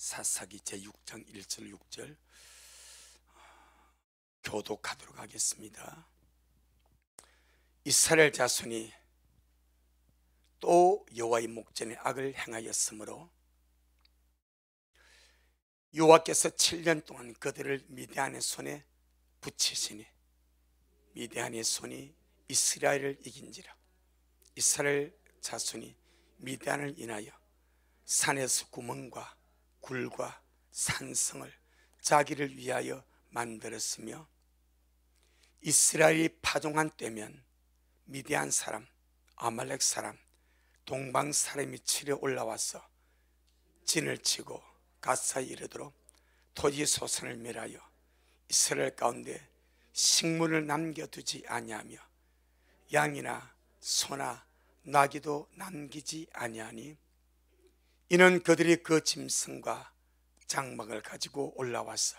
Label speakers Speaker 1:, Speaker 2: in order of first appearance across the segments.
Speaker 1: 사사기 제6장 1절 6절 교독하도록 하겠습니다. 이스라엘 자손이 또 여호와의 목전에 악을 행하였으므로 여호와께서 7년 동안 그들을 미디안의 손에 붙이시니 미디안의 손이 이스라엘을 이긴지라. 이스라엘 자손이 미디안을 인하여 산에서 구멍과 굴과 산성을 자기를 위하여 만들었으며, 이스라엘이 파종한 때면 미디안 사람, 아말렉 사람, 동방 사람이 치러 올라와서 진을 치고 가사에 이르도록 토지 소산을 멸하여 이스라엘 가운데 식물을 남겨두지 아니하며 양이나 소나 나귀도 남기지 아니하니, 이는 그들이 그 짐승과 장막을 가지고 올라와서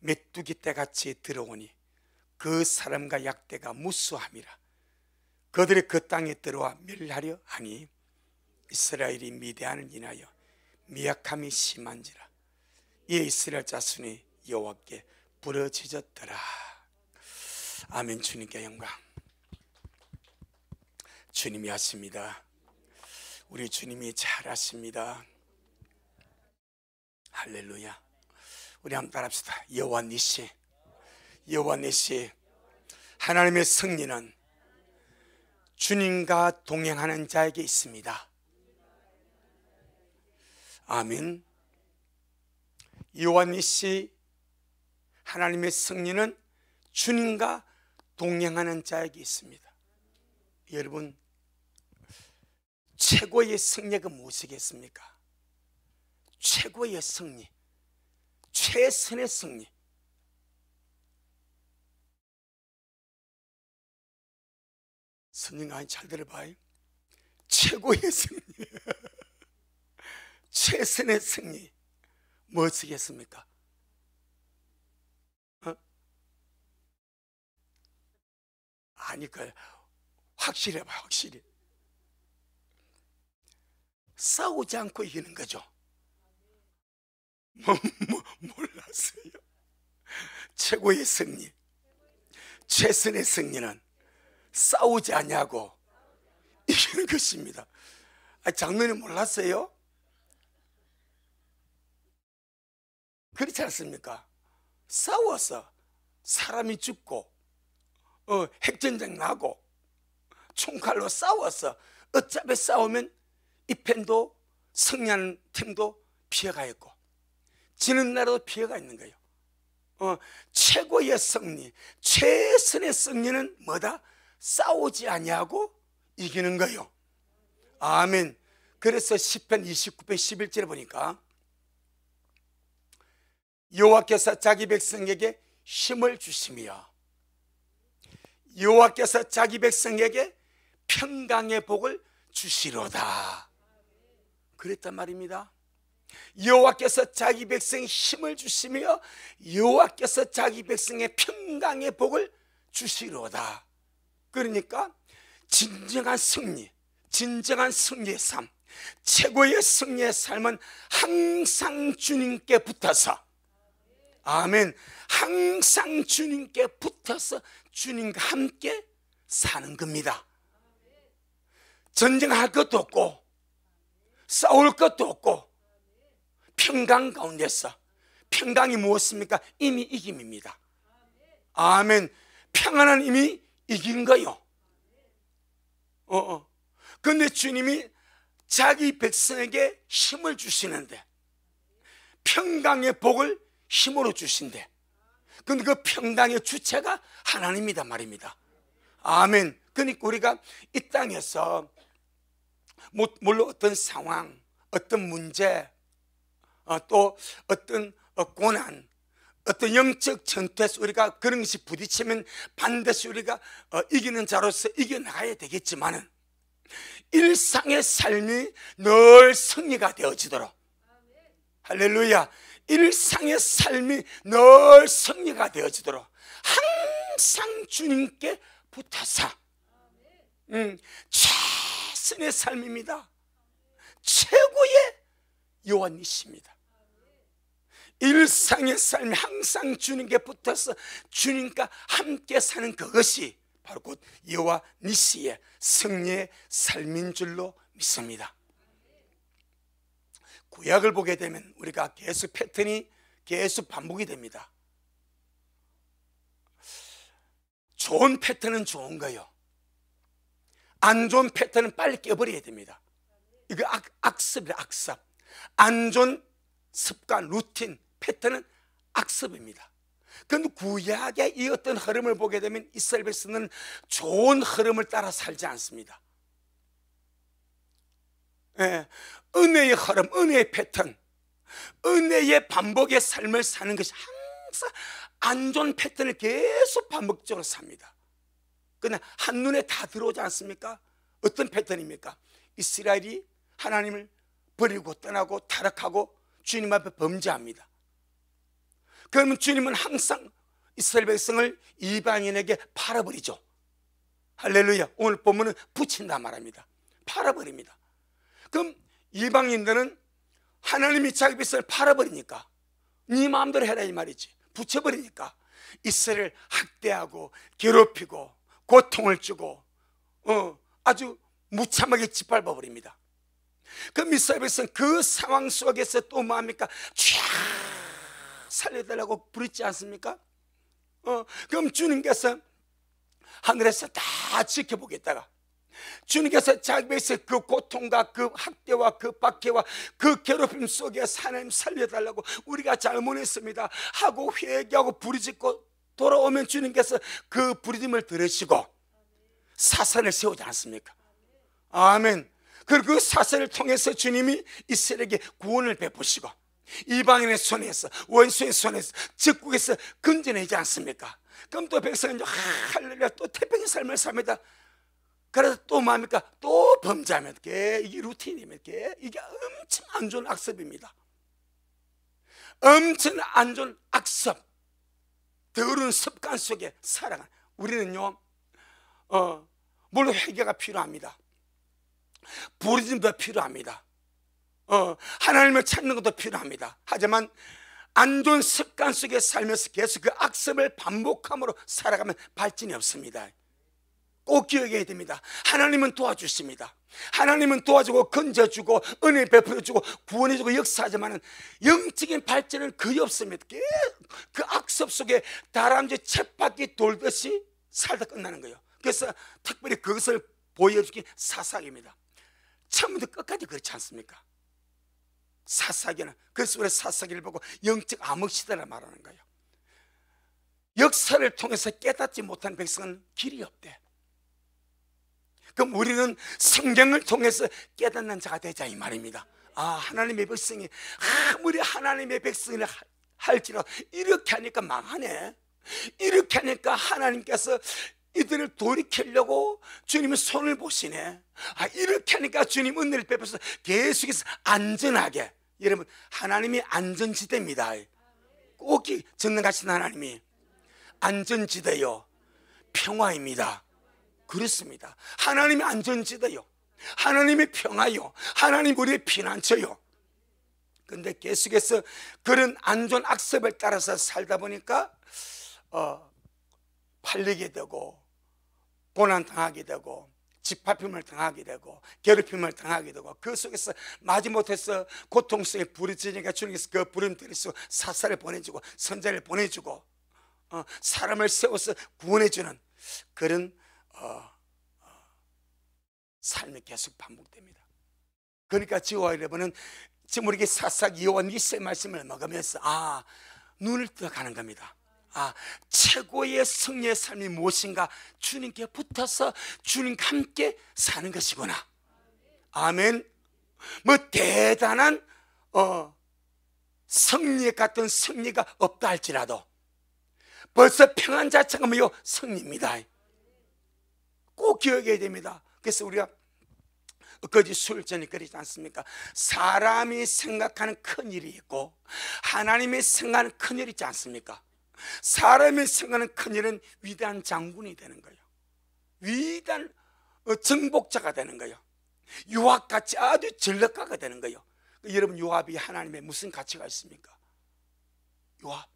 Speaker 1: 메뚜기 떼같이 들어오니 그 사람과 약대가 무수함이라. 그들이 그 땅에 들어와 멸하려 하니 이스라엘이 미디안을 인하여 미약함이 심한지라. 이에 이스라엘 자손이 여호와께 부르짖었더라. 아멘. 주님께 영광. 주님이 하십니다. 우리 주님이 잘하십니다. 할렐루야. 우리 한번 따라합시다. 여호와 니시, 여호와 니시. 하나님의 승리는 주님과 동행하는 자에게 있습니다. 아멘. 여호와 니시. 하나님의 승리는 주님과 동행하는 자에게 있습니다. 여러분, 최고의 승리가 무엇이겠습니까? 최고의 승리, 최선의 승리. 성령, 아니 잘 들어봐요. 최고의 승리, 최선의 승리 무엇이겠습니까? 아니, 확실해 봐, 확실히. 싸우지 않고 이기는 거죠. 몰랐어요. 최고의 승리, 최선의 승리는 싸우지 않냐고 이기는 것입니다. 장로님 몰랐어요? 그렇지 않습니까? 싸워서 사람이 죽고 핵전쟁 나고 총칼로 싸워서 어차피 싸우면 이 편도 승리하는 팀도 피해가 있고 지는 나라도 피해가 있는 거예요. 최고의 승리, 최선의 승리는 뭐다? 싸우지 아니하고 이기는 거예요. 아멘. 그래서 시편 29편 11절에 보니까 여호와께서 자기 백성에게 힘을 주시며 여호와께서 자기 백성에게 평강의 복을 주시로다. 그랬단 말입니다. 여호와께서 자기 백성에 힘을 주시며 여호와께서 자기 백성의 평강의 복을 주시로다. 그러니까 진정한 승리, 진정한 승리의 삶, 최고의 승리의 삶은 항상 주님께 붙어서, 아멘, 항상 주님께 붙어서 주님과 함께 사는 겁니다. 전쟁할 것도 없고 싸울 것도 없고 평강 가운데서, 평강이 무엇입니까? 이미 이김입니다. 아멘. 평안한 이미 이긴 거요. 그런데 주님이 자기 백성에게 힘을 주시는데 평강의 복을 힘으로 주신대. 그런데 그 평강의 주체가 하나님이다 말입니다. 아멘. 그러니까 우리가 이 땅에서 물론 어떤 상황, 어떤 문제, 또 어떤 고난, 어떤 영적 전투에서 우리가 그런 것이 부딪히면 반드시 우리가 이기는 자로서 이겨나가야 되겠지만은 일상의 삶이 늘 승리가 되어지도록, 할렐루야, 일상의 삶이 늘 승리가 되어지도록 항상 주님께 붙어서 최선의 삶입니다. 최고의 여호와이십니다. 일상의 삶이 항상 주님께 붙어서 주님과 함께 사는 그것이 바로 곧 여호와 니시의 승리의 삶인 줄로 믿습니다. 구약을 보게 되면 우리가 계속 패턴이 계속 반복이 됩니다. 좋은 패턴은 좋은 거예요. 안 좋은 패턴은 빨리 깨버려야 됩니다. 이거 악습이에요. 악습. 안 좋은 습관, 루틴, 패턴은 악습입니다. 그런데 구약의 이 어떤 흐름을 보게 되면 이스라엘 백성은 좋은 흐름을 따라 살지 않습니다. 예, 은혜의 흐름, 은혜의 패턴, 은혜의 반복의 삶을 사는 것이 항상 안 좋은 패턴을 계속 반복적으로 삽니다. 그냥 한눈에 다 들어오지 않습니까? 어떤 패턴입니까? 이스라엘이 하나님을 버리고 떠나고 타락하고 주님 앞에 범죄합니다. 그러면 주님은 항상 이스라엘 백성을 이방인에게 팔아버리죠. 할렐루야. 오늘 보면은 붙인다 말합니다. 팔아버립니다. 그럼 이방인들은 하나님이 자기 백성을 팔아버리니까 네 마음대로 해라 이 말이지. 붙여버리니까 이스라엘을 학대하고 괴롭히고 고통을 주고 아주 무참하게 짓밟아버립니다. 그럼 이스라엘 백성 그 상황 속에서 또 뭐합니까? 쫙 살려달라고 부르지 않습니까? 그럼 주님께서 하늘에서 다 지켜보겠다가 주님께서 자기 백성의 그 고통과 그 학대와 그 박해와 그 괴롭힘 속에서 하나님 살려달라고 우리가 잘못했습니다 하고 회개하고 부르짖고 돌아오면 주님께서 그 부르짖음을 들으시고 사사를 세우지 않습니까? 아멘. 그리고 그 사사를 통해서 주님이 이스라엘에게 구원을 베푸시고 이방인의 손에서 원수의 손에서 적국에서 건져내지 않습니까? 그럼 또 백성은 할렐루야 또 태평의 삶을 삽니다. 그래서 또 뭡니까? 또 범죄하면 이게 루틴입니다. 이게 엄청 안 좋은 악습입니다. 엄청 안 좋은 악습, 더러운 습관 속에 살아가는 우리는요 물론 회개가 필요합니다. 부르짖음도 필요합니다. 하나님을 찾는 것도 필요합니다. 하지만 안 좋은 습관 속에 살면서 계속 그 악습을 반복함으로 살아가면 발전이 없습니다. 꼭 기억해야 됩니다. 하나님은 도와주십니다. 하나님은 도와주고 건져주고 은혜 베풀어주고 구원해주고 역사하지만 영적인 발전은 거의 없습니다. 그 악습 속에 다람쥐 쳇바퀴 돌듯이 살다 끝나는 거예요. 그래서 특별히 그것을 보여주기 사사기입니다. 처음부터 끝까지 그렇지 않습니까? 사사기는 그래서 우리 사사기를 보고 영적 암흑시대라 말하는 거예요. 역사를 통해서 깨닫지 못한 백성은 길이 없대. 그럼 우리는 성경을 통해서 깨닫는 자가 되자 이 말입니다. 하나님의 백성이 아무리 하나님의 백성이라 할지라도 이렇게 하니까 망하네. 이렇게 하니까 하나님께서 이들을 돌이키려고 주님의 손을 보시네. 이렇게 하니까 주님 은혜를 베풀어서 계속해서 안전하게. 여러분 하나님이 안전지대입니다. 꼭 전능하신 하나님이 안전지대요 평화입니다. 그렇습니다. 하나님의 안전지대요, 하나님의 평화요, 하나님 우리의 피난처요. 그런데 계속해서 그런 안 좋은 악습을 따라서 살다 보니까 팔리게 되고 고난당하게 되고 짓밟힘을 당하게 되고 괴롭힘을 당하게 되고 그 속에서 마지못해서 고통 속에 부르짖으니까 주님께서 그 부름 들으시고 사사를 보내주고 선자를 보내주고 사람을 세워서 구원해주는 그런 삶이 계속 반복됩니다. 그러니까 저와 여러분은 지금 우리에게 사사기 여호와 니시의 말씀을 먹으면서 눈을 떠가는 겁니다. 최고의 승리의 삶이 무엇인가? 주님께 붙어서 주님과 함께 사는 것이구나. 아멘. 뭐 대단한 승리 같은 승리가 없다 할지라도 벌써 평안 자체가 뭐요? 승리입니다. 꼭 기억해야 됩니다. 그래서 우리가 거짓 술전이 그러지 않습니까? 사람이 생각하는 큰일이 있고 하나님이 생각하는 큰일이 있지 않습니까? 사람이 생각하는 큰일은 위대한 장군이 되는 거예요. 위대한 정복자가 되는 거예요. 요압같이 아주 전력가가 되는 거예요. 여러분 요압이 하나님의 무슨 가치가 있습니까? 요압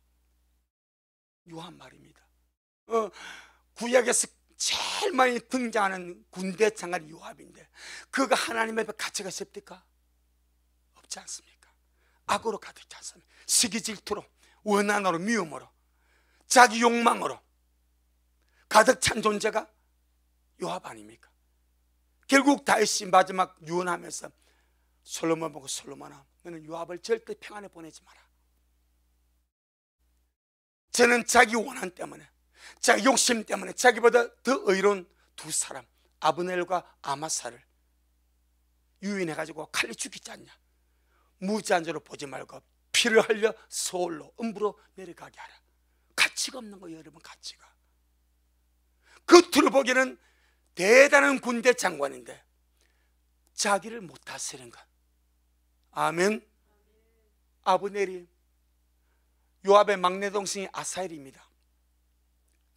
Speaker 1: 말입니다. 구약에서 제일 많이 등장하는 군대 장관이 요압인데, 그가 하나님 앞에 가치가 있습니까? 없지 않습니까? 악으로 가득지 않습니까? 시기 질투로, 원한으로, 미움으로, 자기 욕망으로 가득 찬 존재가 요압 아닙니까? 결국 다윗이 마지막 유언하면서 솔로몬 보고, 솔로몬아, 너는 요압을 절대 평안에 보내지 마라. 저는 자기 원한 때문에, 자기 욕심 때문에 자기보다 더 의로운 두 사람, 아브넬과 아마사를 유인해가지고 칼리 죽이지 않냐. 무지한자로 보지 말고 피를 흘려 서울로, 음부로 내려가게 하라. 가치가 없는 거예요, 여러분. 가치가. 겉으로 보기에는 대단한 군대 장관인데 자기를 못 다스리는 것. 아멘. 아브넬이, 요압의 막내 동생이 아사엘입니다.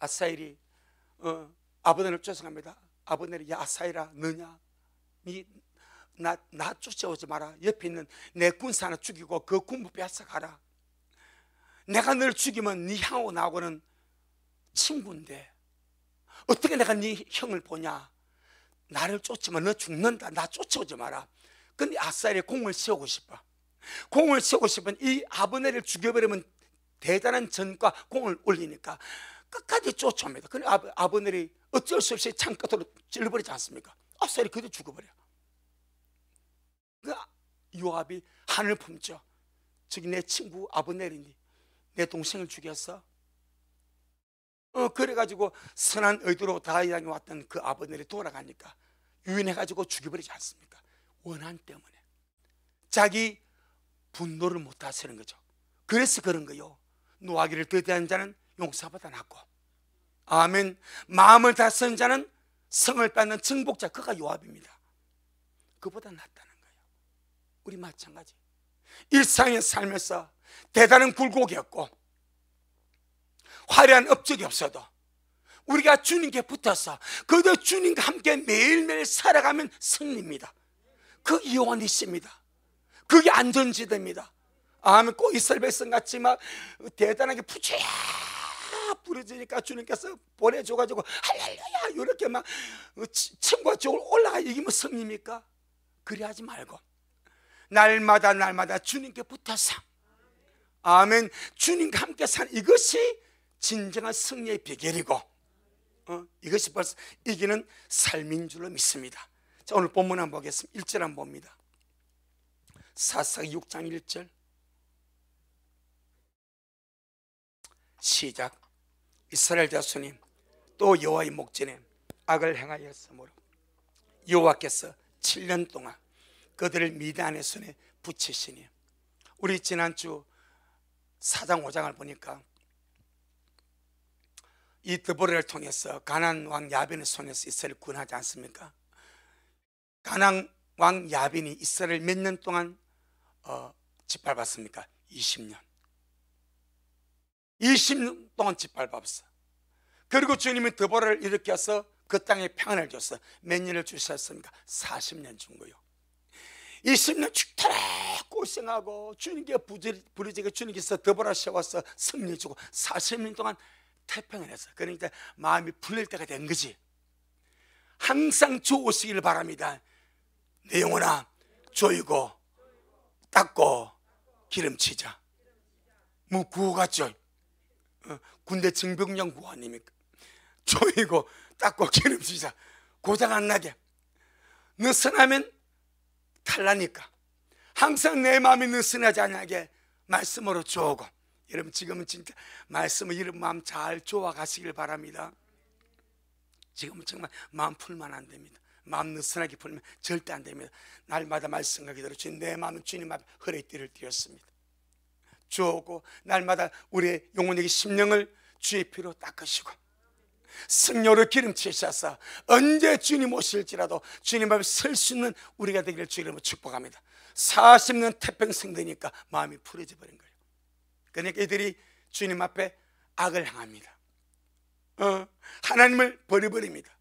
Speaker 1: 아사엘이 아브넬을 쫓아갑니다. 아브넬이, 야 아사엘아, 너냐? 나 쫓아오지 마라. 옆에 있는 내 군사 하나 죽이고 그 군부 뺏어가라. 내가 널 죽이면 네 형하고 나하고는 친구인데 어떻게 내가 네 형을 보냐. 나를 쫓으면 너 죽는다. 나 쫓아오지 마라. 근데 아사엘이 공을 세우고 싶어. 공을 세우고 싶은 이 아브넬을 죽여버리면 대단한 전과 공을 올리니까 끝까지 쫓아옵니다. 근데 아브넬이 어쩔 수 없이 창끝으로 찔러버리지 않습니까? 아사엘이 그대로 죽어버려. 그 요압이 한을 품죠. 저기 내 친구 아브넬이니 내 동생을 죽였어? 그래가지고 선한 의도로 다윗 향해 왔던 그 아브넬이 돌아가니까 유인해가지고 죽여버리지 않습니까? 원한 때문에 자기 분노를 못 다스리는 거죠. 그래서 그런 거요. 노하기를 더디한 자는 용사보다 낫고, 아멘. 마음을 다스리는 자는 성을 받는 정복자, 그가 요압입니다. 그보다 낫다는 거예요. 우리 마찬가지. 일상에 살면서 대단한 굴곡이었고 화려한 업적이 없어도 우리가 주님께 붙어서 그도 주님과 함께 매일매일 살아가면 승리입니다. 그 이용은 있습니다. 그게 안전지대입니다. 아멘. 꼭 이스라엘 백성 같이 막 대단하게 부랴 부러지니까 주님께서 보내줘가지고 할렐루야 이렇게 막 친구가 쪽으로 올라가 이기면 승리입니까? 그리 하지 말고 날마다 주님께 붙어서, 아멘, 주님과 함께 사는 이것이 진정한 승리의 비결이고 이것이 벌써 이기는 삶인 줄로 믿습니다. 자, 오늘 본문 한번 보겠습니다. 1절 한번 봅니다. 사사기 6장 1절 시작. 이스라엘 자손이 또 여호와의 목전에 악을 행하였으므로 여호와께서 7년 동안 그들을 미디안의 손에 붙이시니. 우리 지난주 4장 5장을 보니까 이 드보라를 통해서 가나안 왕 야빈의 손에서 이스라엘을 구원하지 않습니까? 가나안 왕 야빈이 이스라엘 몇 년 동안 짓밟았습니까? 20년. 20년 동안 짓밟았어. 그리고 주님이 드보라를 일으켜서 그 땅에 평안을 줬어. 몇 년을 주셨습니까? 40년 준 거요. 20년 죽도록 고생하고 주님께 부르짖고 주님께서 드보라 세워서 승리 주고 40년 동안 태평을 했어. 그러니까 마음이 풀릴 때가 된 거지. 항상 주 오시기를 바랍니다. 내 영혼아 조이고 닦고 기름치자. 뭐 구호 같죠? 군대 징병령 구호 아닙니까? 조이고 닦고 기름치자. 고장 안 나게. 느슨하면 탈나니까 항상 내 마음이 느슨하지 않게 말씀으로 조고. 여러분 지금은 진짜 말씀을 이런 마음 잘 조아 가시길 바랍니다. 지금은 정말 마음 풀면 안 됩니다. 마음 느슨하게 풀면 절대 안 됩니다. 날마다 말씀하기 대로 주님, 내 마음은 주님 앞에 허리띠를 띄었습니다. 주오고 날마다 우리의 영혼에게 심령을 주의 피로 닦으시고 승려로 기름치셔서 언제 주님 오실지라도 주님 앞에 설 수 있는 우리가 되기를 주님으로 축복합니다. 40년 태평성 되니까 마음이 풀어져 버린 거예요. 그러니까 이들이 주님 앞에 악을 행합니다. 하나님을 버려버립니다.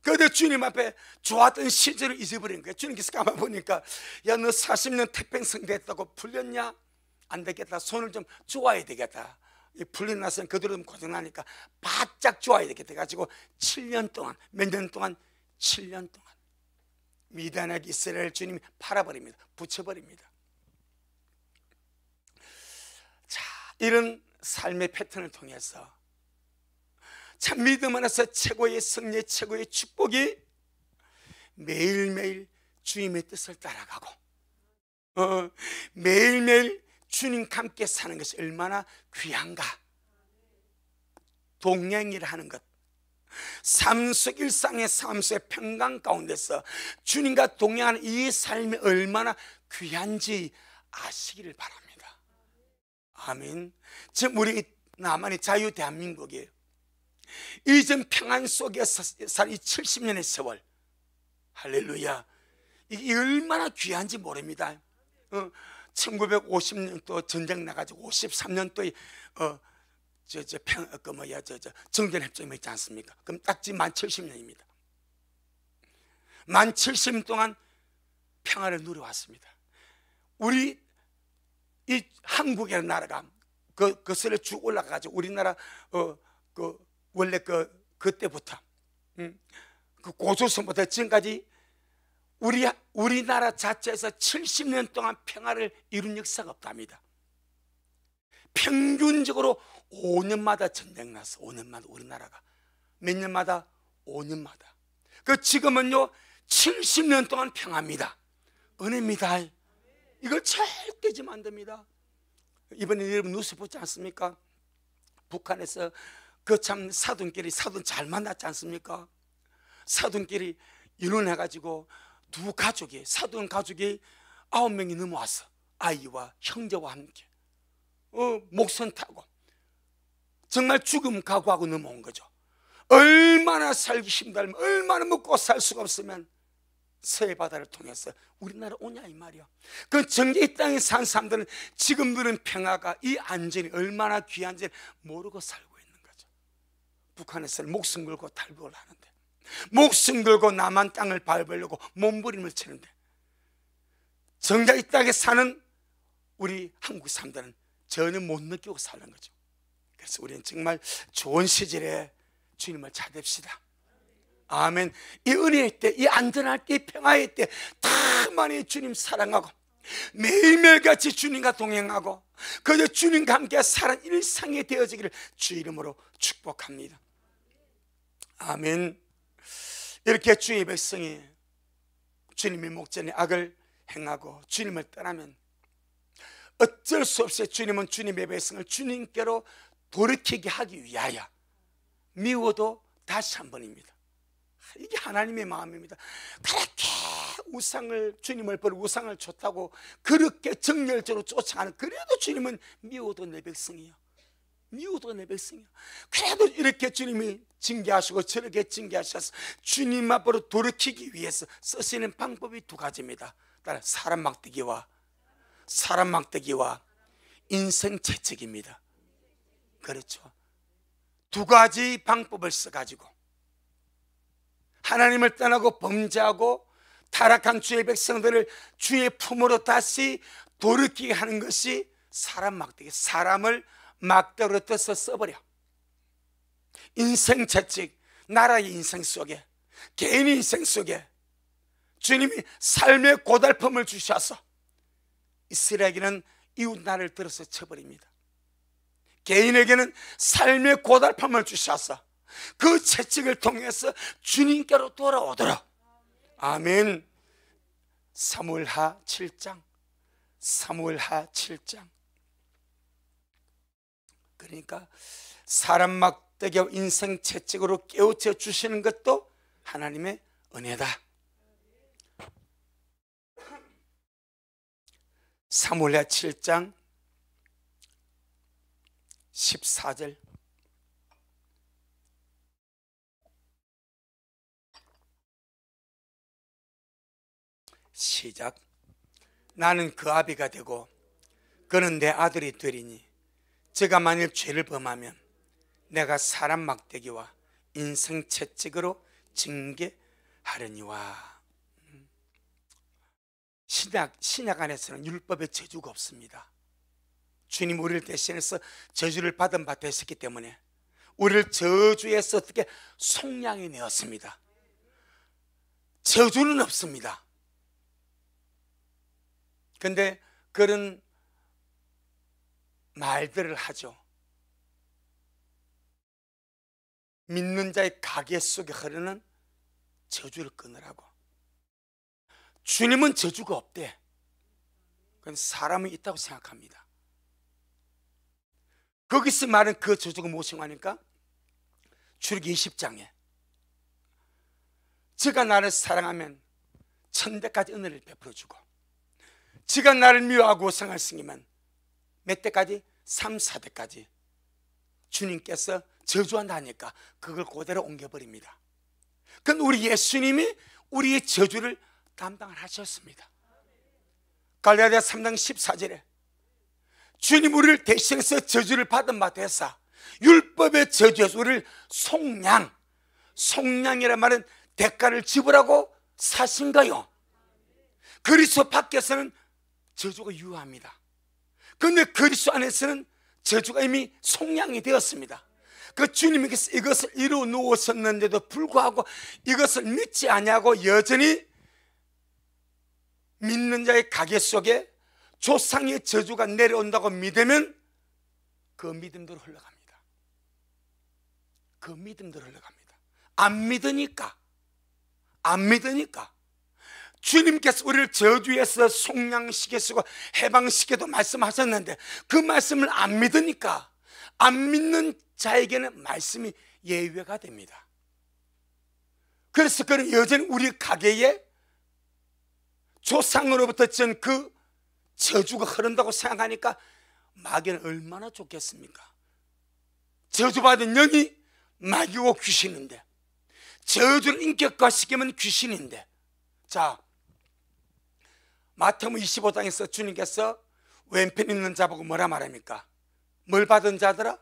Speaker 1: 그런데 주님 앞에 좋았던 시절을 잊어버린 거예요. 주님께서 가만 보니까 야, 너 40년 태평성 됐다고 풀렸냐? 안 되겠다, 손을 좀 쪼아야 되겠다, 풀리고 나서는 그대로 좀 고생하니까 바짝 쪼아야 되겠다 해가지고 7년 동안, 몇 년 동안? 7년 동안 미디안에게 이스라엘 주님이 팔아버립니다. 붙여버립니다. 자, 이런 삶의 패턴을 통해서 참 믿음 안에서 최고의 승리, 최고의 축복이 매일매일 주님의 뜻을 따라가고 매일매일 주님과 함께 사는 것이 얼마나 귀한가. 동행이라 하는 것, 삶 속 일상의 삶 속의 평강 가운데서 주님과 동행하는 이 삶이 얼마나 귀한지 아시기를 바랍니다. 아멘. 지금 우리 남한의 자유 대한민국이에요. 이전 평안 속에서 살 이 70년의 세월, 할렐루야, 이게 얼마나 귀한지 모릅니다. 1950년도 전쟁 나가지고 53년도에 정전협정이 있지 않습니까? 그럼 딱 지금 만 70년입니다. 만 70년 동안 평화를 누려왔습니다. 우리 이 한국이라는 나라가 그것을 쭉 올라가가지고 우리나라 원래 그때부터 그 고조선부터 지금까지 우리나라 자체에서 70년 동안 평화를 이룬 역사가 없답니다. 평균적으로 5년마다 전쟁 나서 5년마다 우리나라가 몇 년마다? 5년마다. 그 지금은요 70년 동안 평화입니다. 은혜입니다. 이걸 절대 지면 안 됩니다. 이번에 여러분 뉴스 보지 않습니까? 북한에서 그 참 사돈끼리 사돈 잘 만났지 않습니까? 사돈끼리 이혼해가지고 두 가족이, 사돈 가족이 9명이 넘어왔어. 아이와 형제와 함께 목선 타고 정말 죽음 각오하고 넘어온 거죠. 얼마나 살기 힘들면, 얼마나 먹고 살 수가 없으면 서해바다를 통해서 우리나라 오냐 이 말이야. 그 정계의 땅에 산 사람들은 지금들은 평화가, 이 안전이 얼마나 귀한지 모르고 살고 있는 거죠. 북한에서는 목숨 걸고 탈북을 하는데, 목숨 걸고 남한 땅을 밟으려고 몸부림을 치는데, 정작 이 땅에 사는 우리 한국 사람들은 전혀 못 느끼고 사는 거죠. 그래서 우리는 정말 좋은 시절에 주님을 찾읍시다. 아멘. 이 은혜의 때, 이 안전할 때, 이 평화의 때 다 많이 주님 사랑하고 매일매일같이 주님과 동행하고 그저 주님과 함께 사는 일상이 되어지기를 주 이름으로 축복합니다. 아멘. 이렇게 주의 백성이 주님의 목전에 악을 행하고 주님을 떠나면 어쩔 수 없이 주님은 주님의 백성을 주님께로 돌이키게 하기 위하여 미워도 다시 한 번입니다. 이게 하나님의 마음입니다. 그렇게 우상을, 주님을 버리고 우상을 쫓다고 그렇게 정열적으로 쫓아가는, 그래도 주님은 미워도 내 백성이요, 미워도 내 백성이요. 그래도 이렇게 주님이 징계하시고 저렇게 징계하셔서 주님 앞으로 돌이키기 위해서 쓰시는 방법이 두 가지입니다. 따라 사람 막대기와 인생 채찍입니다. 그렇죠. 두 가지 방법을 써가지고 하나님을 떠나고 범죄하고 타락한 주의 백성들을 주의 품으로 다시 돌이키게 하는 것이 사람 막대기, 사람을 막대기로 떠서 써버려. 인생 채찍, 나라의 인생 속에, 개인의 인생 속에 주님이 삶의 고달픔을 주셔서 이스라엘에게는 이웃 나라를 들어서 쳐버립니다. 개인에게는 삶의 고달픔을 주셔서 그 채찍을 통해서 주님께로 돌아오도록. 아멘. 사무엘하 7장, 사무엘하 7장. 그러니까 사람 막대기와 인생 채찍으로 깨우쳐 주시는 것도 하나님의 은혜다. 사무엘하 7장 14절. 시작. 나는 그 아비가 되고 그는 내 아들이 되리니 제가 만일 죄를 범하면 내가 사람 막대기와 인생 채찍으로 징계하려니와. 신약 안에서는 율법의 저주가 없습니다. 주님 우리를 대신해서 저주를 받은 바 되었기 때문에 우리를 저주에서 어떻게 속량해 내었습니다. 저주는 없습니다. 그런데 그런 말들을 하죠. 믿는 자의 가계 속에 흐르는 저주를 끊으라고. 주님은 저주가 없대. 그건 사람이 있다고 생각합니다. 거기서 말하는 그 저주가 무엇인가 하니까 출애기 20장에 저가 나를 사랑하면 천대까지 은혜를 베풀어주고, 저가 나를 미워하고 상을 승이면 몇 대까지? 3, 4대까지 주님께서 저주한다 하니까 그걸 그대로 옮겨버립니다. 그건 우리 예수님이 우리의 저주를 담당을 하셨습니다. 갈라디아 3장 14절에 주님 우리를 대신해서 저주를 받은 바 되사 율법의 저주에서 우리를 속량이란 말은 대가를 지불하고 사신 거요. 그리스도 밖에서는 저주가 유효합니다. 그런데 그리스도 안에서는 저주가 이미 속량이 되었습니다. 그 주님께서 이것을 이루어 놓으셨는데도 불구하고 이것을 믿지 아니하고 여전히 믿는 자의 가계 속에 조상의 저주가 내려온다고 믿으면 그 믿음대로 흘러갑니다. 그 믿음대로 흘러갑니다. 안 믿으니까 주님께서 우리를 저주에서 속량시키시고 해방시켜도 말씀하셨는데 그 말씀을 안 믿으니까 안 믿는 자에게는 말씀이 예외가 됩니다. 그래서 그는 여전히 우리 가게에 조상으로부터 전 그 저주가 흐른다고 생각하니까 마귀는 얼마나 좋겠습니까? 저주받은 영이 마귀고 귀신인데, 저주를 인격화시키면 귀신인데. 자, 마태복음 25장에서 주님께서 왼편 있는 자보고 뭐라 말합니까? 뭘 받은 자들아?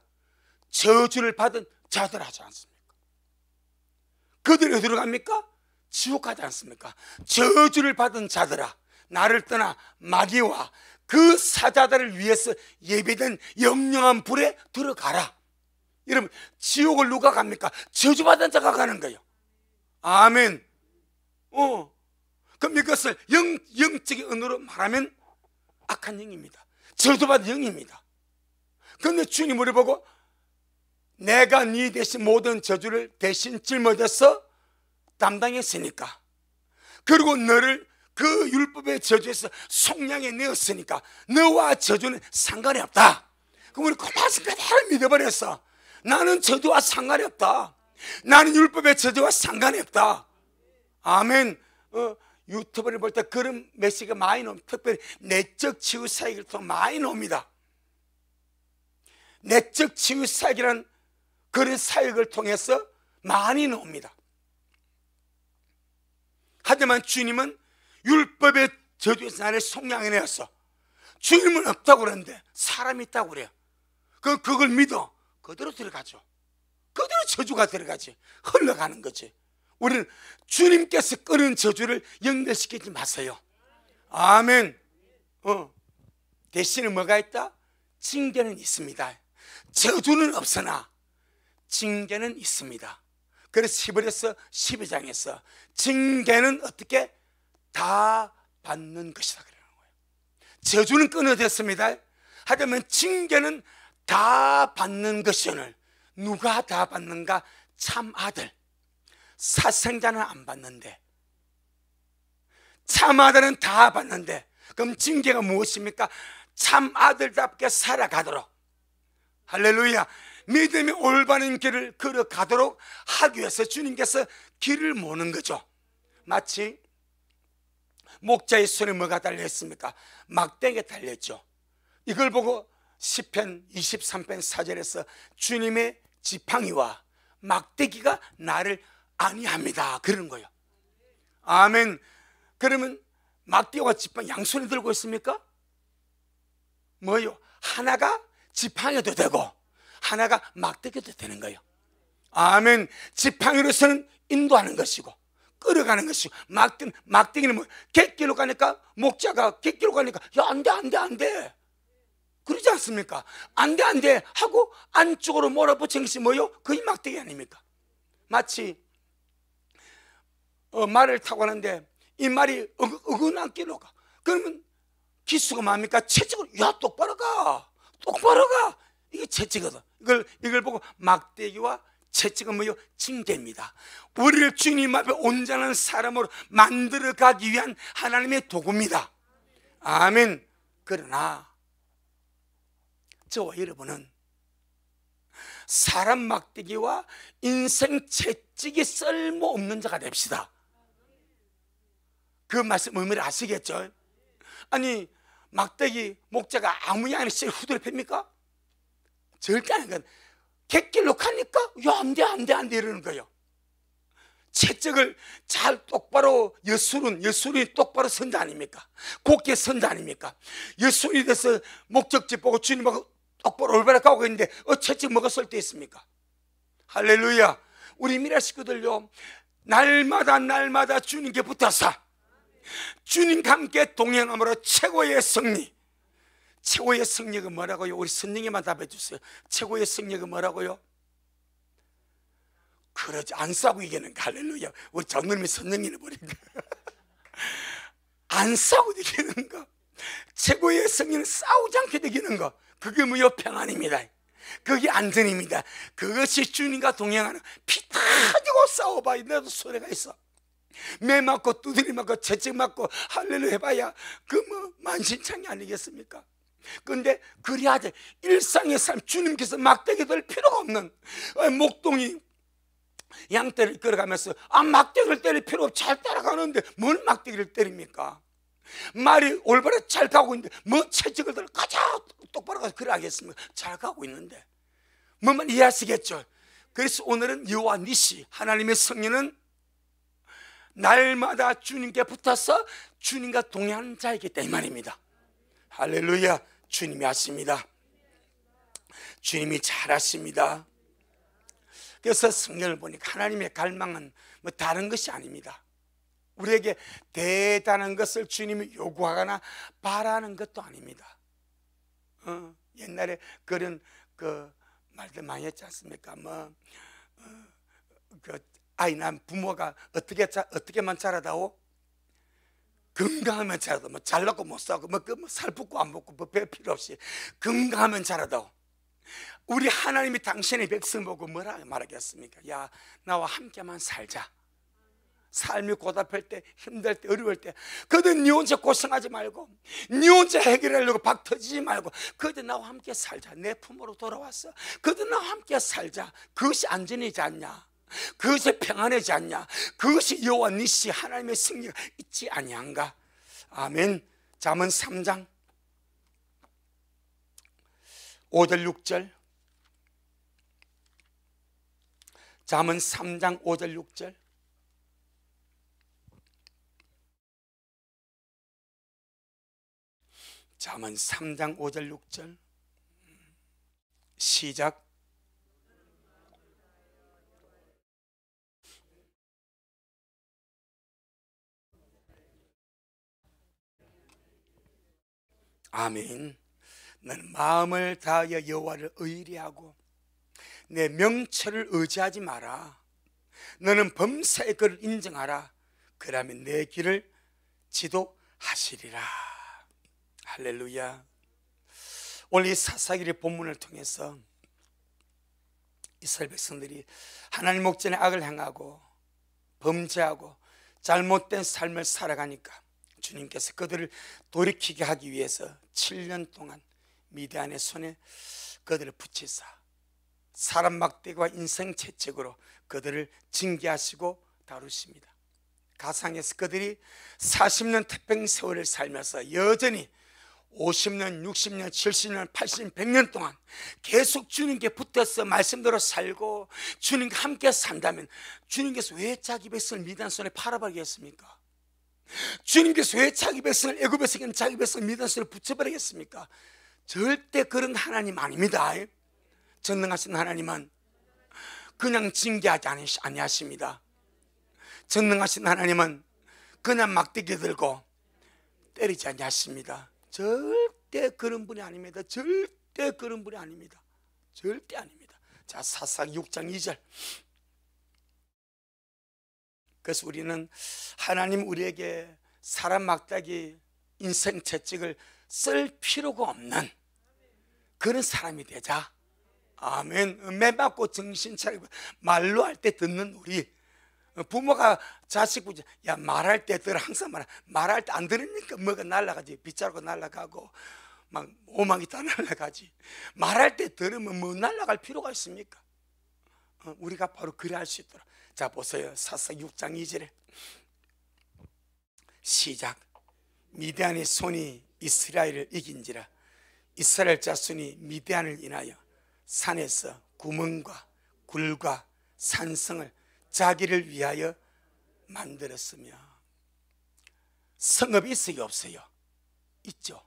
Speaker 1: 저주를 받은 자들 하지 않습니까? 그들이 어디로 갑니까? 지옥 가지 않습니까? 저주를 받은 자들아, 나를 떠나 마귀와 그 사자들을 위해서 예배된 영영한 불에 들어가라. 여러분, 지옥을 누가 갑니까? 저주받은 자가 가는 거예요. 아멘. 그럼 이것을 영적인 언어로 말하면 악한 영입니다. 저주받은 영입니다. 그런데 주님 우리 보고 내가 네 대신 모든 저주를 대신 짊어져서 담당했으니까, 그리고 너를 그 율법의 저주에서 속량해 내었으니까 너와 저주는 상관이 없다. 그럼 우리 그 말씀 그대로 믿어버렸어. 나는 저주와 상관이 없다. 나는 율법의 저주와 상관이 없다. 아멘. 유튜브를 볼 때 그런 메시지가 많이 나옵니다. 특별히 내적 치유 사역을 통해 많이 나옵니다. 내적 치유 사역이라는 그런 사역을 통해서 많이 나옵니다. 하지만 주님은 율법의 저주에서 나를 속량해 내었어. 주님은 없다고 그러는데 사람이 있다고 그래요. 그걸 믿어. 그대로 들어가죠. 그대로 저주가 들어가지. 흘러가는 거지. 우리는 주님께서 끊은 저주를 연결시키지 마세요. 아멘. 대신에 뭐가 있다? 징계는 있습니다. 저주는 없으나 징계는 있습니다. 그래서 히브리서 12장에서 징계는 어떻게? 다 받는 것이다 그러는 거예요. 저주는 끊어졌습니다. 하지만 징계는 다 받는 것이오늘. 누가 다 받는가? 참 아들. 사생자는 안 받는데, 참 아들은 다 받는데, 그럼 징계가 무엇입니까? 참 아들답게 살아가도록, 할렐루야, 믿음의 올바른 길을 걸어가도록 하기 위해서 주님께서 길을 모는 거죠. 마치 목자의 손에 뭐가 달려있습니까? 막대기가 달려있죠. 이걸 보고 시편 23편 4절에서 주님의 지팡이와 막대기가 나를 아니합니다 그러는 거예요. 아멘. 그러면 막대기와 지팡이 양손에 들고 있습니까? 뭐요? 하나가 지팡이도 되고 하나가 막대기도 되는 거예요. 아멘. 지팡이로서는 인도하는 것이고 끌어가는 것이고, 막대기는 뭐 객기로 가니까, 목자가 객기로 가니까 야, 안 돼 그러지 않습니까? 어떻습니까? 안 돼, 안 돼 하고 안쪽으로 몰아붙인 것이 뭐요? 그게 막대기 아닙니까? 마치 말을 타고 가는데 이 말이 어긋난 길로 가. 그러면 기수가 뭡니까? 채찍으로, 야, 똑바로 가, 똑바로 가. 이게 채찍이거든. 이걸 보고 막대기와 채찍은 뭐요? 징계입니다. 우리를 주님 앞에 온전한 사람으로 만들어 가기 위한 하나님의 도구입니다. 아멘. 그러나 저와 여러분은 사람 막대기와 인생 채찍이 쓸모없는 자가 됩시다. 그 말씀 의미를 아시겠죠? 아니, 막대기 목자가 아무 양이 씨 후드를 팹니까? 절대 아닌 건 객길로 가니까 야, 안 돼, 안 돼, 안 돼 이러는 거예요. 채찍을 잘 똑바로 여술이 똑바로 선자 아닙니까? 곱게 선자 아닙니까? 여술이 돼서 목적지 보고 주님하고 똑바로 올바로 가고 있는데 채찍 뭐가 쓸 데 있습니까? 할렐루야. 우리 미라 식구들요, 날마다 주님께 붙어서 주님과 함께 동행함으로 최고의 승리. 최고의 승리가 뭐라고요? 우리 선생님만 답해 주세요. 최고의 승리가 뭐라고요? 그러지, 안 싸우고 이기는 거. 할렐루야. 우리 장로님이 선생님을 버린 거. 안 싸우고 이기는 거. 최고의 승리는 싸우지 않게 이기는 거. 그게 뭐요? 평안입니다. 그게 안전입니다. 그것이 주님과 동행하는, 피 터지고 싸워봐. 나도 소리가 있어. 매 맞고 두드리 맞고 채찍 맞고 할렐루야 해봐야 그 뭐 만신창이 아니겠습니까? 그런데 그래야 돼. 일상의 삶, 주님께서 막대기 들 필요가 없는 목동이 양떼를 이끌어가면서 막대기를 때릴 필요 없이 잘 따라가는데 뭘 막대기를 때립니까? 말이 올바로 잘 가고 있는데 뭐 채찍을 들어 가자 똑바로 가서 그래 하겠습니까? 잘 가고 있는데 뭐만 이해하시겠죠? 그래서 오늘은 여호와 니시 하나님의 성령은 날마다 주님께 붙어서 주님과 동행하는 자이기 때문에 말입니다. 할렐루야. 주님이 하십니다. 주님이 잘하십니다. 그래서 성경을 보니까 하나님의 갈망은 뭐 다른 것이 아닙니다. 우리에게 대단한 것을 주님이 요구하거나 바라는 것도 아닙니다. 옛날에 그런 그 말들 많이 했지 않습니까? 그 아이 낳은 부모가 어떻게만 자라다오? 건강하면 자라다오. 뭐 잘나고 못 싸고 살 붙고 안 붙고 별 필요 없이 건강하면 자라다오. 우리 하나님이 당신의 백성 보고 뭐라 말하겠습니까? 야, 나와 함께만 살자. 삶이 고달플 때, 힘들 때, 어려울 때 그들 니 혼자 고생하지 말고 니 혼자 해결하려고 박 터지지 말고 그들 나와 함께 살자. 내 품으로 돌아왔어. 그들 나와 함께 살자. 그것이 안전이지 않냐? 그것이 평안하지 않냐? 그것이 여호와 니시 하나님의 승리가 있지 아니한가? 아멘. 잠언 3장 5절 6절. 잠언 3장 5절 6절. 잠언 3장 5절 6절. 시작. 아멘. 너는 마음을 다하여 여호와를 의뢰하고 내 명철을 의지하지 마라. 너는 범사의 그를 인정하라. 그러면 내 길을 지도하시리라. 할렐루야. 오늘 이 사사기의 본문을 통해서 이스라엘 백성들이 하나님 목전에 악을 행하고 범죄하고 잘못된 삶을 살아가니까 주님께서 그들을 돌이키게 하기 위해서 7년 동안 미디안의 손에 그들을 붙이사 사람 막대기와 인생 채찍으로 그들을 징계하시고 다루십니다. 가상에서 그들이 40년 태평 세월을 살면서 여전히 50년, 60년, 70년, 80년, 100년 동안 계속 주님께 붙어서 말씀대로 살고 주님과 함께 산다면 주님께서 왜 자기 백성을 미디안 손에 팔아버리겠습니까? 주님께서 왜 자기 백성을 애굽에서 이긴 자기 백성을 미디안 손에 붙여버리겠습니까? 절대 그런 하나님 아닙니다. 전능하신 하나님은 그냥 징계하지 아니하십니다. 전능하신 하나님은 그냥 막대기 들고 때리지 아니하십니다. 절대 그런 분이 아닙니다. 절대 절대 그런 분이 아닙니다. 절대 아닙니다. 자, 사사기 6장 2절. 그래서 우리는 하나님 우리에게 사람 막다기 인생 채찍을 쓸 필요가 없는 그런 사람이 되자. 아멘. 은혜 받고 정신 차리고 말로 할 때 듣는 우리 부모가 자식 보지, 야 말할 때 들어. 항상 말할 때 안 들으니까 뭐가 날아가지. 빗자루가 날아가고 막 오막이 다 날아가지. 말할 때 들으면 뭐 날아갈 필요가 있습니까? 우리가 바로 그래 할 수 있도록. 자, 보세요. 사사기 6장 2절에 시작. 미디안의 손이 이스라엘을 이긴지라. 이스라엘 자손이 미디안을 인하여 산에서 구멍과 굴과 산성을 자기를 위하여 만들었으며. 성읍이 있어요, 없어요? 있죠.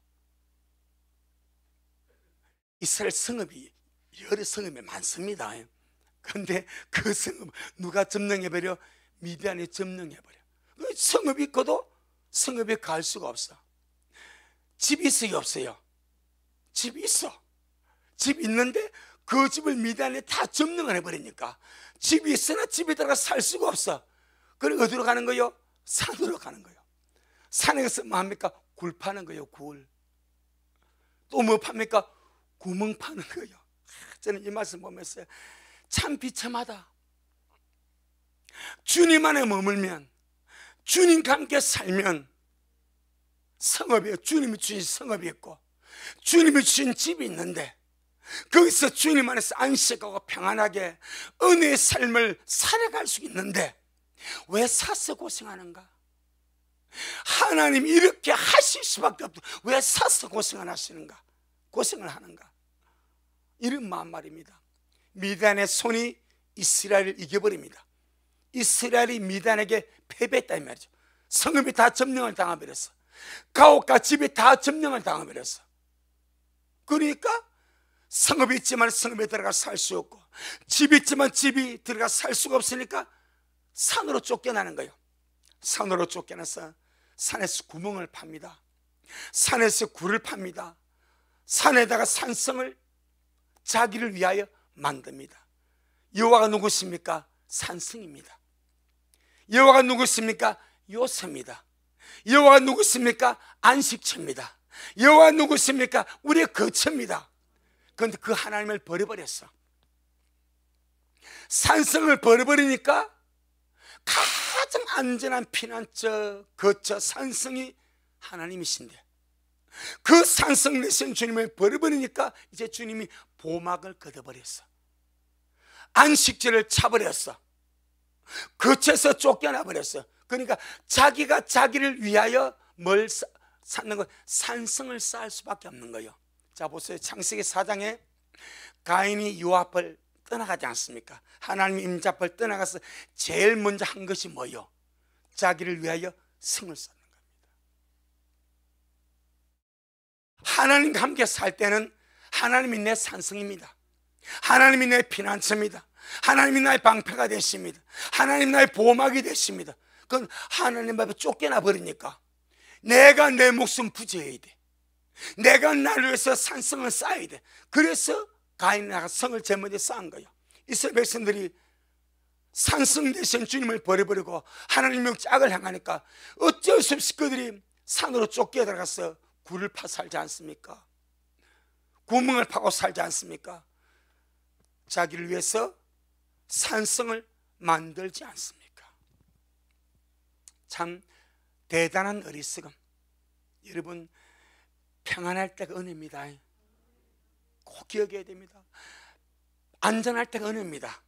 Speaker 1: 이스라엘 성읍이 여러 성읍이 많습니다. 그런데 그 성읍 누가 점령해버려? 미디안이 점령해버려. 성읍이 있고도 성읍에 갈 수가 없어. 집이 있어요, 없어요? 집이 있어. 집이 있는데 그 집을 미디안에 다 점령을 해버리니까 집이 있으나 집에 들어가 살 수가 없어. 그럼 어디로 가는 거요? 산으로 가는 거요. 산에 가서 뭐 합니까? 굴 파는 거요, 굴. 또 뭐 팝니까? 구멍 파는 거요. 저는 이 말씀 보면서 참 비참하다. 주님 안에 머물면, 주님과 함께 살면 성읍이에요. 주님이 주신 성읍이 있고 주님이 주신 집이 있는데 거기서 주님 안에서 안식하고 평안하게 은혜의 삶을 살아갈 수 있는데 왜 사서 고생하는가? 하나님이 이렇게 하실 수밖에 없다. 왜 사서 고생을 하시는가? 고생을 하는가? 이런 마음 말입니다. 미디안의 손이 이스라엘을 이겨버립니다. 이스라엘이 미디안에게 패배했다 이 말이죠. 성읍이 다 점령을 당해버렸어. 가옥과 집이 다 점령을 당해버렸어. 그러니까 성읍이 있지만 성읍에 들어가 살 수 없고 집이 있지만 집이 들어가 살 수가 없으니까 산으로 쫓겨나는 거예요. 산으로 쫓겨나서 산에서 구멍을 팝니다. 산에서 굴을 팝니다. 산에다가 산성을 자기를 위하여 만듭니다. 여호와가 누구십니까? 산성입니다. 여호와가 누구십니까? 요새입니다. 여호와가 누구십니까? 안식처입니다. 여호와가 누구십니까? 우리의 거처입니다. 그런데 그 하나님을 버려버렸어. 산성을 버려버리니까 가장 안전한 피난처, 거처, 산성이 하나님이신데 그 산성 되신 주님을 버려버리니까 이제 주님이 보막을 걷어버렸어. 안식처를 차버렸어. 거처에서 쫓겨나 버렸어. 그러니까 자기가 자기를 위하여 뭘 쌓는 거? 산성을 쌓을 수밖에 없는 거예요. 자, 보세요. 창세기 4장에 가인이 요 앞을 떠나가지 않습니까? 하나님 임자 앞을 떠나가서 제일 먼저 한 것이 뭐예요? 자기를 위하여 성을 쌓는 겁니다. 하나님과 함께 살 때는 하나님이 내 산성입니다. 하나님이 내 피난처입니다. 하나님이 나의 방패가 되십니다. 하나님 나의 보호막이 되십니다. 그건 하나님 앞에 쫓겨나 버리니까 내가 내 목숨 부지해야 돼. 내가 나를 위해서 산성을 쌓아야 돼. 그래서 가인이 나가 성을 제일 먼저 쌓은 거예요. 이스라엘 백성들이 산성 대신 주님을 버려버리고 하나님의 짝을 향하니까 어쩔 수 없이 그들이 산으로 쫓겨 들어가서 굴을 파 살지 않습니까? 구멍을 파고 살지 않습니까? 자기를 위해서 산성을 만들지 않습니까? 참 대단한 어리석음. 여러분, 평안할 때가 은혜입니다. 꼭 기억해야 됩니다. 안전할 때가 은혜입니다.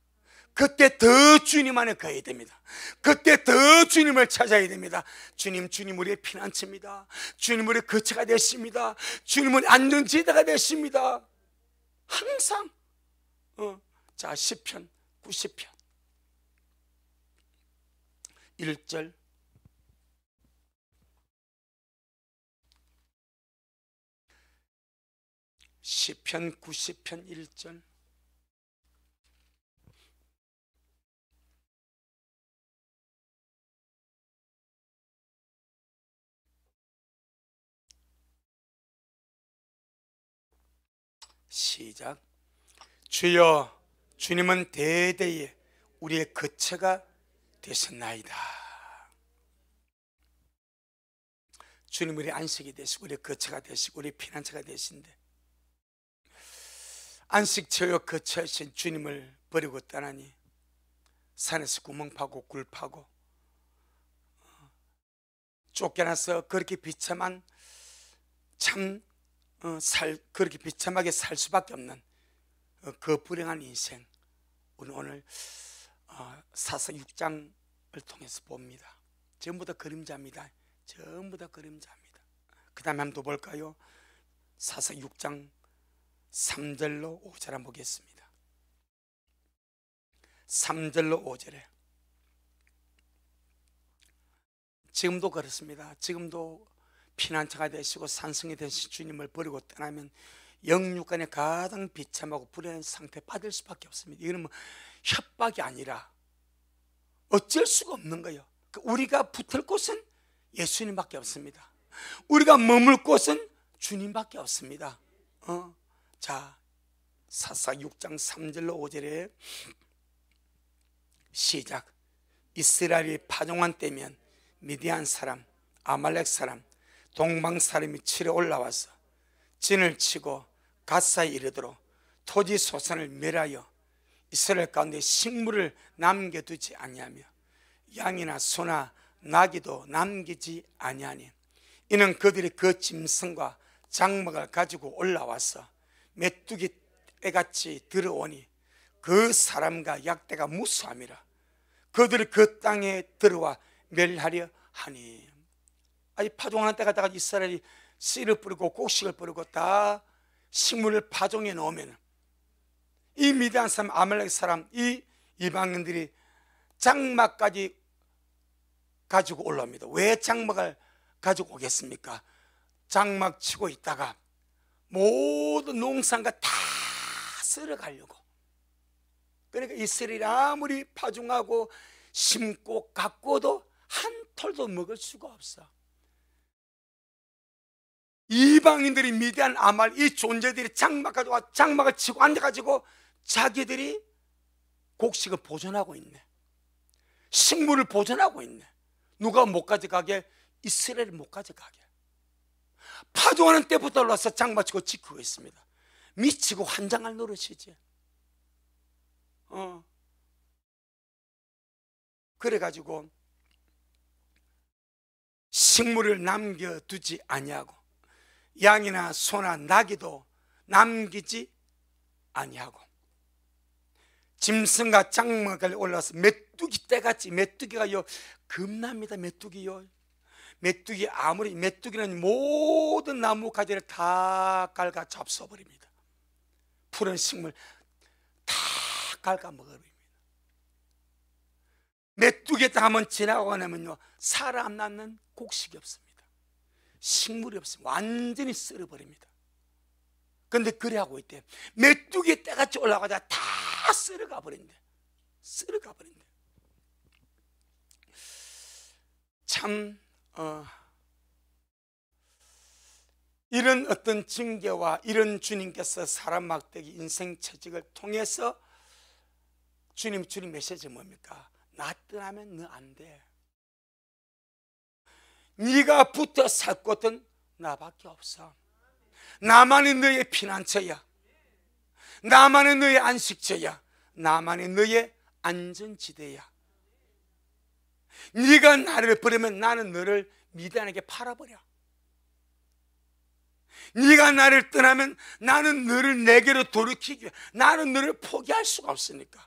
Speaker 1: 그때 더 주님 안에 가야 됩니다. 그때 더 주님을 찾아야 됩니다. 주님 우리의 피난처입니다. 주님 우리의 거처가 되십니다. 주님 우리의 안전지대가 되십니다. 항상 자, 시편 90편 1절 시편 90편 1절 시작. 주여, 주님은 대대에 우리의 거처가 되셨나이다. 주님 우리 안식이 되시고 우리 거처가 되시고 우리 피난처가 되신데, 안식처요 거처이신 주님을 버리고 떠나니 산에서 구멍 파고 굴 파고 쫓겨나서 그렇게 비참한 그렇게 비참하게 살 수밖에 없는 그 불행한 인생, 우리 오늘 사사 6장을 통해서 봅니다. 전부 다 그림자입니다. 전부 다 그림자입니다. 그 다음에 한번 더 볼까요? 사사 6장 3절로 5절 한번 보겠습니다. 3절로 5절에 지금도 그렇습니다. 지금도 피난처가 되시고 산성이 되신 주님을 버리고 떠나면 영육간에 가장 비참하고 불행한 상태에 빠질 수밖에 없습니다. 이거는 뭐 협박이 아니라 어쩔 수가 없는 거예요. 우리가 붙을 곳은 예수님밖에 없습니다. 우리가 머물 곳은 주님밖에 없습니다. 자, 사사 6장 3절로 5절에 시작. 이스라엘이 파종한 때면 미디안 사람, 아말렉 사람, 동방 사람이 치러 올라와서 진을 치고 갓사에 이르도록 토지 소산을 멸하여 이스라엘 가운데 식물을 남겨두지 아니하며 양이나 소나 나귀도 남기지 아니하니, 이는 그들이 그 짐승과 장막을 가지고 올라와서 메뚜기 떼같이 들어오니 그 사람과 약대가 무수함이라. 그들이 그 땅에 들어와 멸하려 하니. 아니, 파종하는 때가 다가 이스라엘이 씨를 뿌리고 곡식을 뿌리고 다 식물을 파종해 놓으면 이 미디안 사람, 아말렉 사람, 이 이방인들이 장막까지 가지고 올라옵니다. 왜 장막을 가지고 오겠습니까? 장막 치고 있다가 모든 농산가 다 쓸어가려고. 그러니까 이스라엘이 아무리 파종하고 심고 가꾸어도 한 톨도 먹을 수가 없어. 이방인들이 미디안, 아말, 이 존재들이 장막을 치고 앉아가지고 자기들이 곡식을 보존하고 있네. 식물을 보존하고 있네. 누가 못 가져가게? 이스라엘이 못 가져가게. 파종하는 때부터 올라서 장막 치고 지키고 있습니다. 미치고 환장할 노릇이지. 그래가지고 식물을 남겨두지 아니하고 양이나 소나 나귀도 남기지 아니하고 짐승과 장막을 올라서 메뚜기 떼같이, 메뚜기가요 겁납니다. 메뚜기요. 메뚜기는 모든 나무 가지를 다 갉아 잡숴버립니다. 푸른 식물 다 갉아 먹어버립니다. 메뚜기 땅 한번 지나가고 나면요 살아남는 곡식이 없습니다. 식물이 없습니다. 완전히 썰어버립니다. 그런데 그래 하고 있대. 메뚜기 떼같이 올라가다가 다 썰어가 버린대. 참 이런 어떤 징계와 이런 주님께서 사람 막대기 인생 채찍을 통해서 주님 메시지 뭡니까? 나 떠나면 너 안 돼. 네가 붙어 살 곳은 나밖에 없어. 나만이 너의 피난처야. 나만이 너의 안식처야. 나만이 너의 안전지대야. 네가 나를 버리면 나는 너를 미디안에게 팔아버려. 네가 나를 떠나면 나는 너를 내게로 돌이키기 위해, 나는 너를 포기할 수가 없으니까.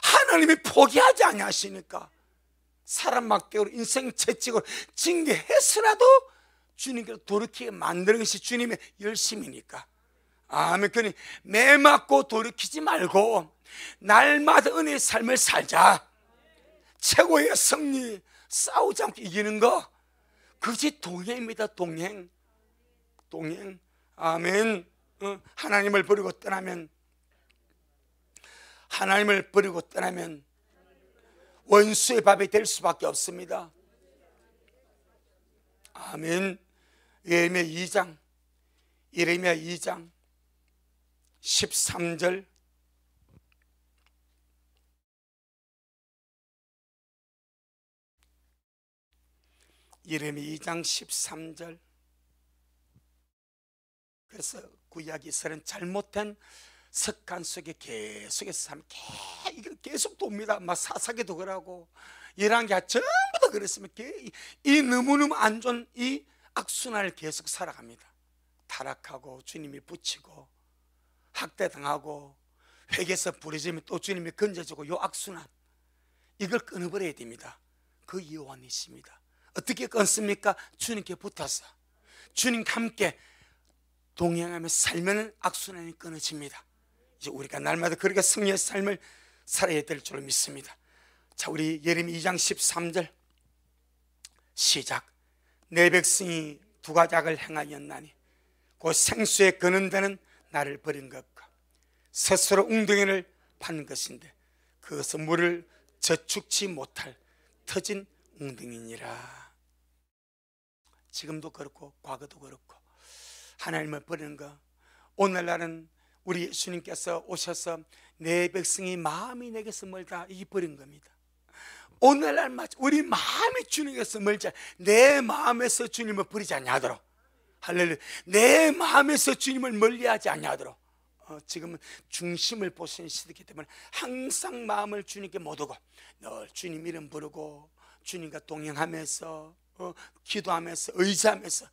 Speaker 1: 하나님이 포기하지 아니하시니까 사람 막대기로 인생 채찍으로 징계해서라도 주님께로 돌이키게 만드는 것이 주님의 열심이니까. 아멘. 그러니 매 맞고 돌이키지 말고 날마다 은혜의 삶을 살자. 최고의 승리, 싸우지 않고 이기는 거, 그것이 동행입니다. 동행. 아멘. 하나님을 버리고 떠나면 원수의 밥이 될 수밖에 없습니다. 예레미야 2장 13절 예레미야 2장 13절. 그래서 구약 이스라엘은 잘못된 습관 속에 계속해서 살면 계속 돕니다. 막 사사기도 그러고 열왕기가 전부 다 그랬으면 이 너무너무 안 좋은 이 악순환을 계속 살아갑니다. 타락하고 주님이 붙이고 학대당하고 회개해서 부르짖으면 또 주님이 건져주고 요 악순환, 이걸 끊어버려야 됩니다. 그 여호와니십니다. 어떻게 끊습니까? 주님께 붙어서 주님과 함께 동행하며 살면 악순환이 끊어집니다. 이제 우리가 날마다 그렇게 승리의 삶을 살아야 될 줄 믿습니다. 자, 우리 예레미야 2장 13절 시작. 내 백성이 두 가작을 행하였나니 곧 생수에 거는 데는 나를 버린 것과 스스로 웅덩이를 파는 것인데 그것은 물을 저축지 못할 터진 웅덩이니라. 지금도 그렇고 과거도 그렇고 하나님을 버리는 거, 오늘날은 우리 예수님께서 오셔서 내 백성이 마음이 내게서 멀다, 이게 버린 겁니다. 오늘날 우리 마음이 주님께서 멀자, 내 마음에서 주님을 버리지 아니하도록, 할렐루야, 내 마음에서 주님을 멀리하지 아니하도록. 지금은 중심을 보시는 시대이기 때문에 항상 마음을 주님께 못 오고 늘 주님 이름 부르고 주님과 동행하면서 기도하면서 의지하면서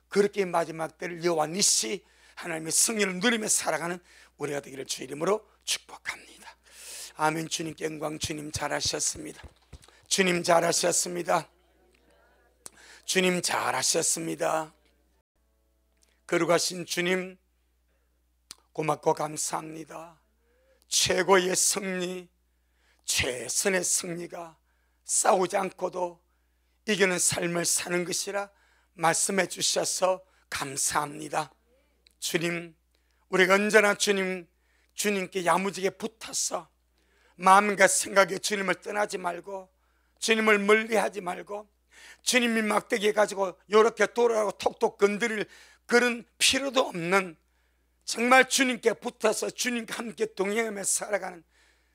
Speaker 1: 그렇게 마지막 때를 여호와 니시 하나님의 승리를 누리며 살아가는 우리가 되기를 주 이름으로 축복합니다. 아멘. 주님께 영광. 주님 잘하셨습니다. 주님 잘하셨습니다. 주님 잘하셨습니다. 거룩하신 주님 고맙고 감사합니다. 최고의 승리, 최선의 승리가 싸우지 않고도 이기는 삶을 사는 것이라 말씀해 주셔서 감사합니다. 주님, 우리가 언제나 주님께 야무지게 붙어서 마음과 생각에 주님을 떠나지 말고 주님을 멀리하지 말고 주님이 막대기 가지고 이렇게 돌아가고 톡톡 건드릴 그런 필요도 없는, 정말 주님께 붙어서 주님과 함께 동행하며 살아가는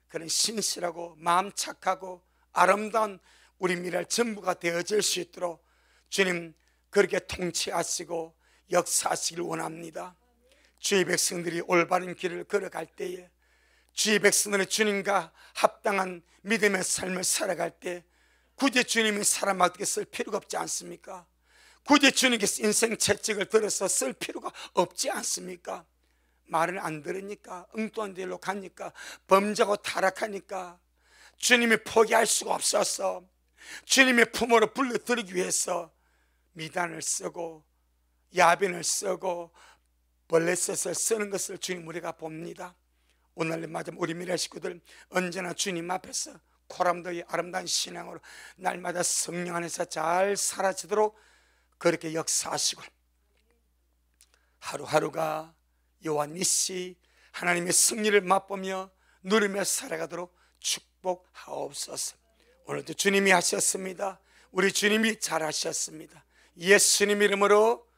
Speaker 1: 그런 신실하고 마음 착하고 아름다운 우리 미래의 전부가 되어질 수 있도록 주님 그렇게 통치하시고 역사하시길 원합니다. 주의 백성들이 올바른 길을 걸어갈 때에, 주의 백성들이 주님과 합당한 믿음의 삶을 살아갈 때 굳이 주님이 사람 어떻게 쓸 필요가 없지 않습니까? 굳이 주님께서 인생 채찍을 들어서 쓸 필요가 없지 않습니까? 말을 안 들으니까, 엉뚱한 데로 가니까, 범죄하고 타락하니까 주님이 포기할 수가 없어서 주님의 품으로 불러들이기 위해서 미단을 쓰고 야변을 쓰고 벌레셋을 쓰는 것을 주님 우리가 봅니다. 오늘 마지막 우리 미래 식구들 언제나 주님 앞에서 코람도의 아름다운 신앙으로 날마다 성령 안에서 잘 사라지도록 그렇게 역사하시고 하루하루가 여호와 니시 하나님의 승리를 맛보며 누리며 살아가도록 축복하옵소서. 오늘도 주님이 하셨습니다. 우리 주님이 잘하셨습니다. 예수님 이름으로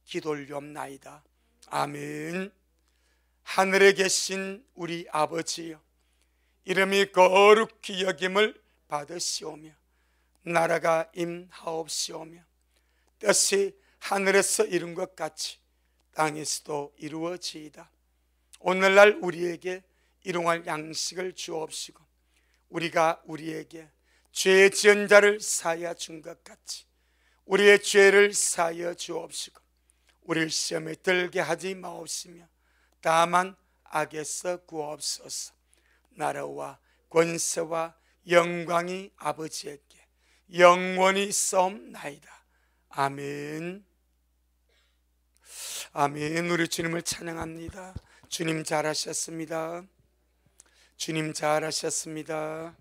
Speaker 1: 기도 올리옵나이다. 아멘. 하늘에 계신 우리 아버지여, 이름이 거룩히 여김을 받으시오며 나라가 임하옵시오며 뜻이 하늘에서 이룬 것 같이 땅에서도 이루어지이다. 오늘날 우리에게 일용할 양식을 주옵시고 우리가 우리에게 죄 지은 자를 사하여 준 것 같이 우리의 죄를 사하여 주옵시고 우리를 시험에 들게 하지 마옵시며 다만 악에서 구하옵소서. 나라와 권세와 영광이 아버지에게 영원히 있사옵나이다. 아멘. 아멘. 우리 주님을 찬양합니다. 주님 잘하셨습니다. 주님 잘하셨습니다.